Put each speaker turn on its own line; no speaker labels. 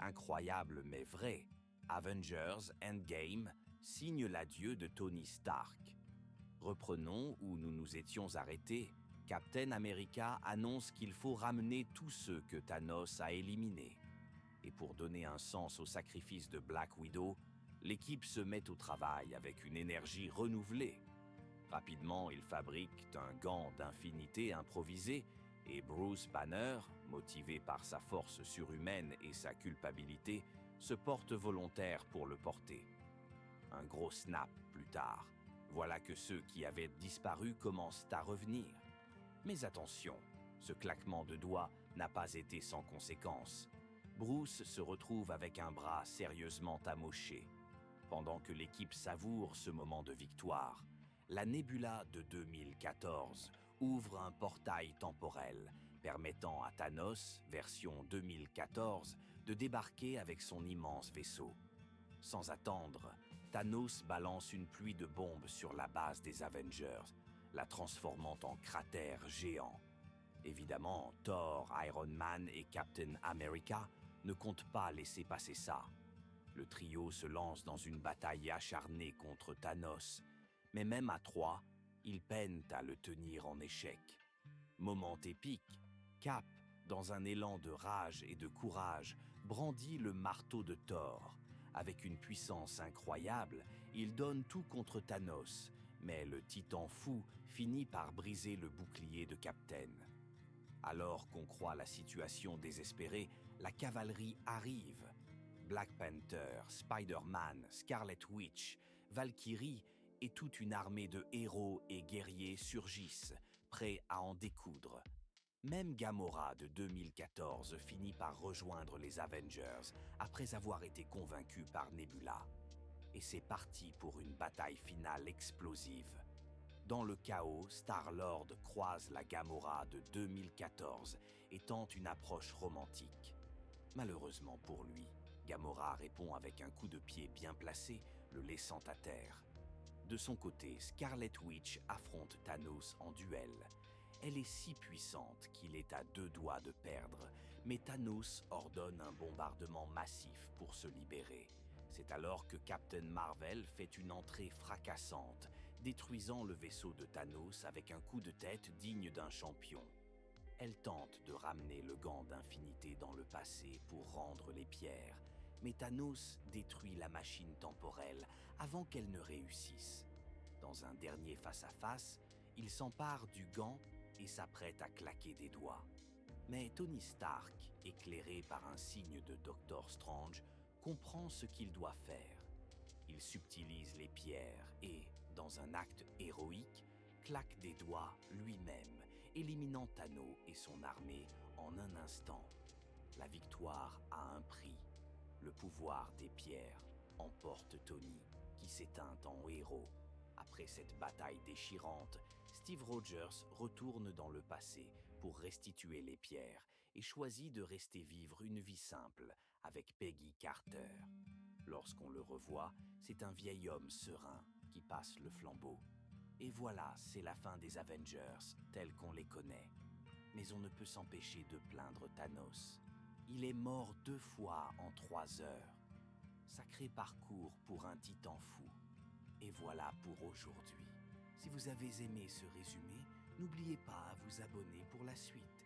incroyable mais vrai, Avengers Endgame signe l'adieu de Tony Stark. Reprenons où nous nous étions arrêtés. Captain America annonce qu'il faut ramener tous ceux que Thanos a éliminés. Et pour donner un sens au sacrifice de Black Widow, l'équipe se met au travail avec une énergie renouvelée. Rapidement, ils fabriquent un gant d'infinité improvisé et Bruce Banner, motivé par sa force surhumaine et sa culpabilité, se porte volontaire pour le porter. Un gros snap plus tard. Voilà que ceux qui avaient disparu commencent à revenir. Mais attention, ce claquement de doigts n'a pas été sans conséquence. Bruce se retrouve avec un bras sérieusement amoché. Pendant que l'équipe savoure ce moment de victoire, la Nebula de 2014 ouvre un portail temporel permettant à Thanos, version 2014, de débarquer avec son immense vaisseau. Sans attendre, Thanos balance une pluie de bombes sur la base des Avengers, la transformant en cratère géant. Évidemment, Thor, Iron Man et Captain America ne comptent pas laisser passer ça. Le trio se lance dans une bataille acharnée contre Thanos, mais même à trois, ils peinent à le tenir en échec. Moment épique, Cap, dans un élan de rage et de courage, brandit le marteau de Thor. Avec une puissance incroyable, il donne tout contre Thanos, mais le titan fou finit par briser le bouclier de Captain. Alors qu'on croit la situation désespérée, la cavalerie arrive. Black Panther, Spider-Man, Scarlet Witch, Valkyrie et toute une armée de héros et guerriers surgissent, prêts à en découdre. Même Gamora de 2014 finit par rejoindre les Avengers après avoir été convaincue par Nebula. Et c'est parti pour une bataille finale explosive. Dans le chaos, Star-Lord croise la Gamora de 2014 et tente une approche romantique. Malheureusement pour lui, Gamora répond avec un coup de pied bien placé, le laissant à terre. De son côté, Scarlet Witch affronte Thanos en duel. Elle est si puissante qu'il est à deux doigts de perdre, mais Thanos ordonne un bombardement massif pour se libérer. C'est alors que Captain Marvel fait une entrée fracassante, détruisant le vaisseau de Thanos avec un coup de tête digne d'un champion. Elle tente de ramener le gant d'infinité dans le passé pour rendre les pierres, mais Thanos détruit la machine temporelle avant qu'elle ne réussisse. Dans un dernier face-à-face, il s'empare du gant et s'apprête à claquer des doigts. Mais Tony Stark, éclairé par un signe de Doctor Strange, comprend ce qu'il doit faire. Il subtilise les pierres et, dans un acte héroïque, claque des doigts lui-même, éliminant Thanos et son armée en un instant. La victoire a un prix. Le pouvoir des pierres emporte Tony, qui s'éteint en héros. Après cette bataille déchirante, Steve Rogers retourne dans le passé pour restituer les pierres et choisit de rester vivre une vie simple avec Peggy Carter. Lorsqu'on le revoit, c'est un vieil homme serein qui passe le flambeau. Et voilà, c'est la fin des Avengers tels qu'on les connaît. Mais on ne peut s'empêcher de plaindre Thanos. Il est mort 2 fois en 3 heures. Sacré parcours pour un titan fou. Et voilà pour aujourd'hui. Si vous avez aimé ce résumé, n'oubliez pas à vous abonner pour la suite.